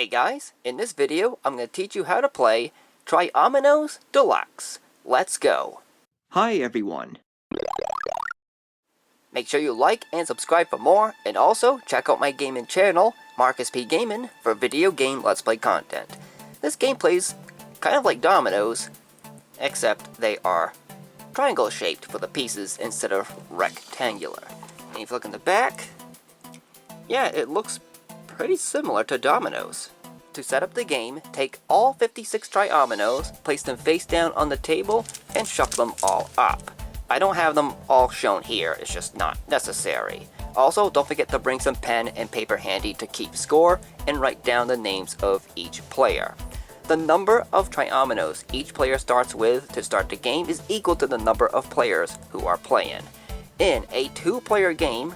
Hey guys, in this video I'm going to teach you how to play Tri-Ominos Deluxe. Let's go! Hi everyone! Make sure you like and subscribe for more, and also check out my gaming channel, Markis P Gaming, for video game Let's Play content. This game plays kind of like Dominoes, except they are triangle shaped for the pieces instead of rectangular. And if you look in the back, yeah, it looks pretty similar to Dominoes. To set up the game, take all 56 Tri-Ominos, place them face down on the table, and shuffle them all up. I don't have them all shown here, it's just not necessary. Also, don't forget to bring some pen and paper handy to keep score and write down the names of each player. The number of Tri-Ominos each player starts with to start the game is equal to the number of players who are playing. In a 2-player game,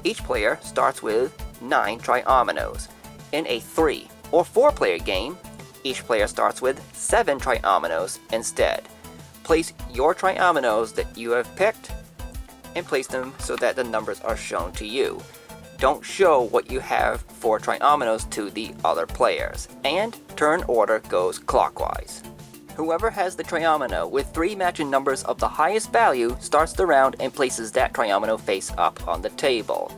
each player starts with 9 Tri-Ominos. In a 3 or 4-player game, each player starts with 7 Tri-Ominos instead. Place your Tri-Ominos that you have picked and place them so that the numbers are shown to you. Don't show what you have for Tri-Ominos to the other players, and turn order goes clockwise. Whoever has the Tri-Omino with 3 matching numbers of the highest value starts the round and places that Tri-Omino face up on the table.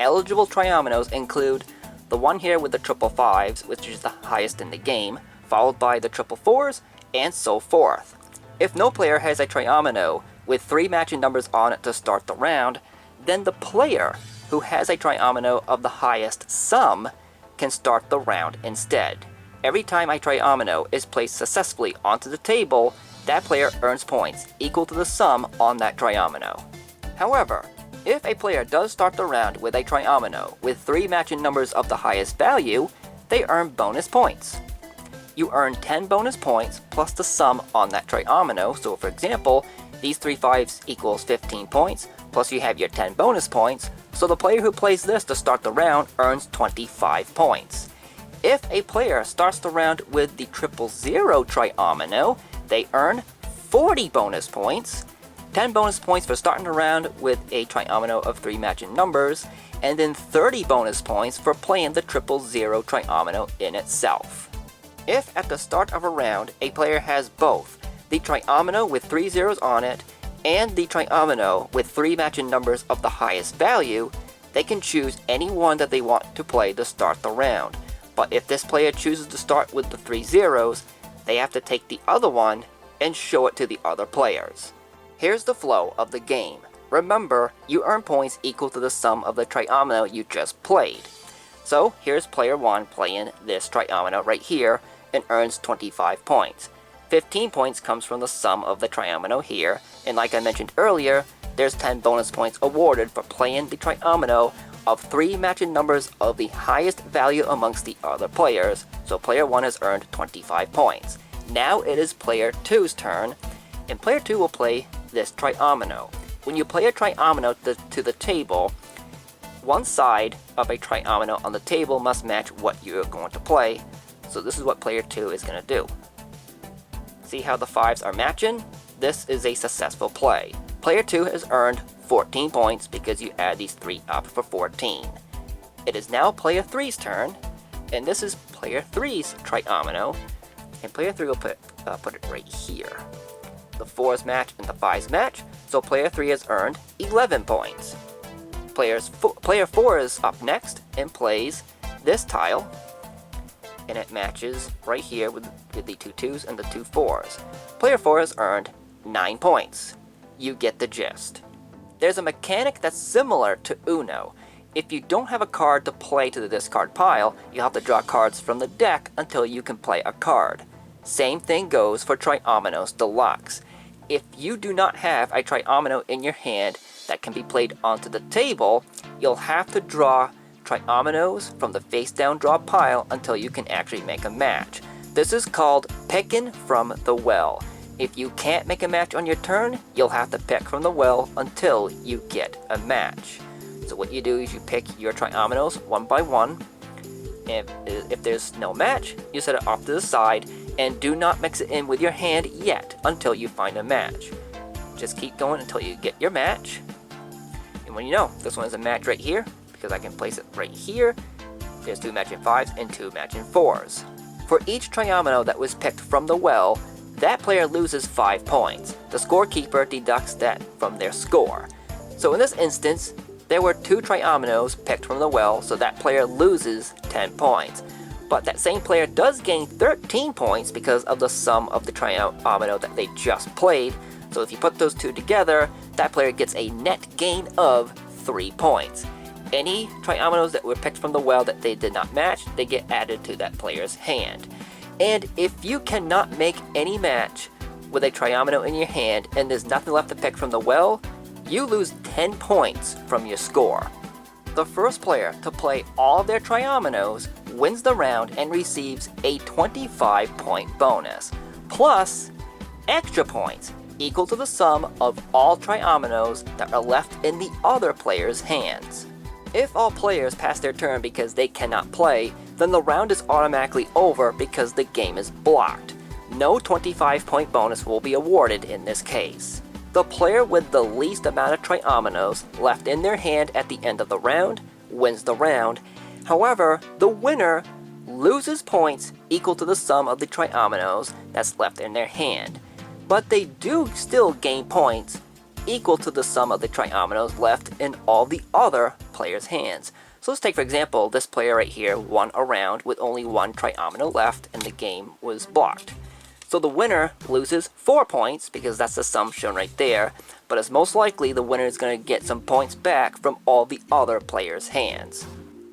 Eligible Tri-Ominos include the one here with the triple 5s, which is the highest in the game, followed by the triple 4s, and so forth. If no player has a Tri-Omino with 3 matching numbers on it to start the round, then the player who has a Tri-Omino of the highest sum can start the round instead. Every time a Tri-Omino is placed successfully onto the table, that player earns points equal to the sum on that Tri-Omino. However, if a player does start the round with a Tri-Omino with 3 matching numbers of the highest value, they earn bonus points. You earn 10 bonus points plus the sum on that Tri-Omino, so for example, these 3 5s equals 15 points, plus you have your 10 bonus points, so the player who plays this to start the round earns 25 points. If a player starts the round with the 000 Tri-Omino, they earn 40 bonus points, 10 bonus points for starting the round with a Tri-Omino of 3 matching numbers, and then 30 bonus points for playing the 000 Tri-Omino in itself. If at the start of a round a player has both the Tri-Omino with 3 zeros on it and the Tri-Omino with 3 matching numbers of the highest value, they can choose any one that they want to play to start the round. But if this player chooses to start with the 3 zeros, they have to take the other one and show it to the other players. Here's the flow of the game. Remember, you earn points equal to the sum of the Tri-Omino you just played. So here's player 1 playing this Tri-Omino right here and earns 25 points. 15 points comes from the sum of the Tri-Omino here, and like I mentioned earlier, there's 10 bonus points awarded for playing the Tri-Omino of 3 matching numbers of the highest value amongst the other players, so player 1 has earned 25 points. Now it is player 2's turn, and player 2 will play this Tri-Omino. When you play a Tri-Omino to the table, one side of a Tri-Omino on the table must match what you're going to play, so this is what player 2 is going to do. See how the 5s are matching? This is a successful play. Player 2 has earned 14 points because you add these 3 up for 14. It is now player 3's turn, and this is player 3's Tri-Omino, and player 3 will put it right here. The 4s match and the 5s match, so player 3 has earned 11 points. Player 4 is up next and plays this tile, and it matches right here with the 2 2s and the 2 4s. Player 4 has earned 9 points. You get the gist. There's a mechanic that's similar to Uno. If you don't have a card to play to the discard pile, you'll have to draw cards from the deck until you can play a card. Same thing goes for Tri-Ominos Deluxe. If you do not have a Tri-Omino in your hand that can be played onto the table, you'll have to draw Tri-Ominos from the face-down draw pile until you can actually make a match. This is called picking from the well. If you can't make a match on your turn, you'll have to pick from the well until you get a match. So what you do is you pick your Tri-Ominos one by one, and if there's no match, you set it off to the side, and do not mix it in with your hand yet until you find a match. Just keep going until you get your match. And when you know, this one is a match right here, because I can place it right here, There's 2 matching 5s and 2 matching 4s. For each Tri-Omino that was picked from the well, that player loses 5 points. The scorekeeper deducts that from their score. So in this instance, there were 2 Tri-Ominos picked from the well, so that player loses 10 points. But that same player does gain 13 points because of the sum of the Tri-Omino that they just played. So if you put those 2 together, that player gets a net gain of 3 points. Any Tri-Ominos that were picked from the well that they did not match, they get added to that player's hand. And if you cannot make any match with a Tri-Omino in your hand and there's nothing left to pick from the well, you lose 10 points from your score. The first player to play all of their Tri-Ominos wins the round and receives a 25-point bonus, plus extra points equal to the sum of all Tri-Ominos that are left in the other player's hands. If all players pass their turn because they cannot play, then the round is automatically over because the game is blocked. No 25-point bonus will be awarded in this case. The player with the least amount of Tri-Ominos left in their hand at the end of the round wins the round. However, the winner loses points equal to the sum of the Tri-Ominos that's left in their hand. But they do still gain points equal to the sum of the Tri-Ominos left in all the other players' hands. So let's take, for example, this player right here won a round with only 1 Tri-Omino left and the game was blocked. So the winner loses 4 points because that's the sum shown right there, but it's most likely the winner is going to get some points back from all the other players' hands.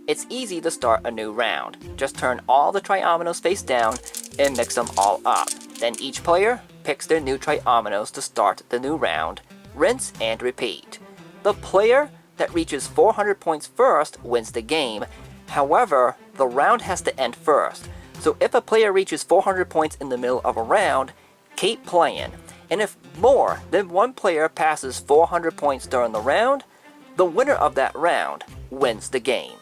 It's easy to start a new round. Just turn all the Tri-Ominos face down and mix them all up. Then each player picks their new Tri-Ominos to start the new round. Rinse and repeat. The player that reaches 400 points first wins the game. However, the round has to end first. So if a player reaches 400 points in the middle of a round, keep playing. And if more than one player passes 400 points during the round, the winner of that round wins the game.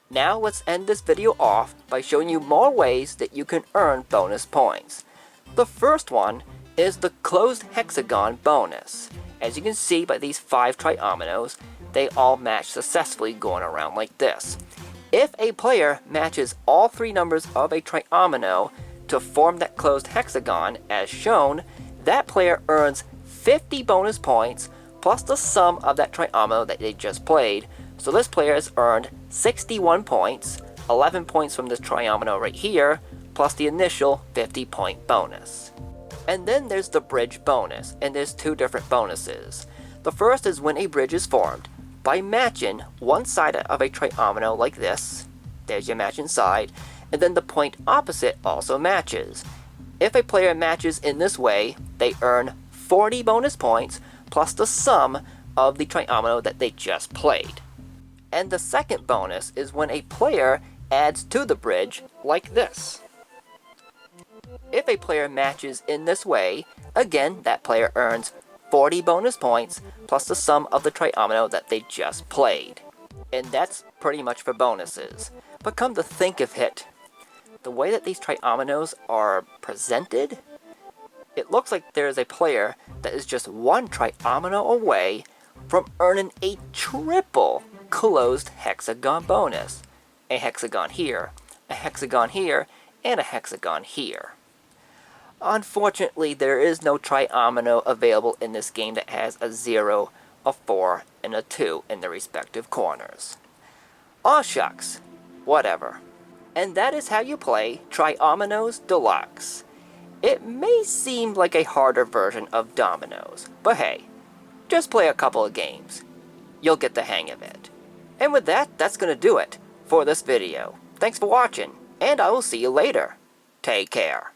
Now let's end this video off by showing you more ways that you can earn bonus points. The first one is the closed hexagon bonus. As you can see by these 5 Tri-Ominos, they all match successfully going around like this. If a player matches all 3 numbers of a Tri-Omino to form that closed hexagon as shown, that player earns 50 bonus points plus the sum of that Tri-Omino that they just played. So this player has earned 61 points, 11 points from this Tri-Omino right here, plus the initial 50-point bonus. And then there's the bridge bonus, and there's 2 different bonuses. The first is when a bridge is formed by matching one side of a Tri-Omino like this. There's your matching side, and then the point opposite also matches. If a player matches in this way, they earn 40 bonus points plus the sum of the Tri-Omino that they just played. And the second bonus is when a player adds to the bridge like this. If a player matches in this way, again, that player earns 40 bonus points plus the sum of the Tri-Omino that they just played. And that's pretty much for bonuses. But come to think of it, the way that these Tri-Ominos are presented, it looks like there is a player that is just 1 Tri-Omino away from earning a triple closed hexagon bonus. A hexagon here, a hexagon here, and a hexagon here. Unfortunately, there is no Tri-Omino available in this game that has a 0, a 4, and a 2 in the respective corners. Aw shucks, whatever. And that is how you play Tri-Ominos Deluxe. It may seem like a harder version of Dominoes, but hey, just play a couple of games. You'll get the hang of it. And with that, that's gonna do it for this video. Thanks for watching, and I will see you later. Take care.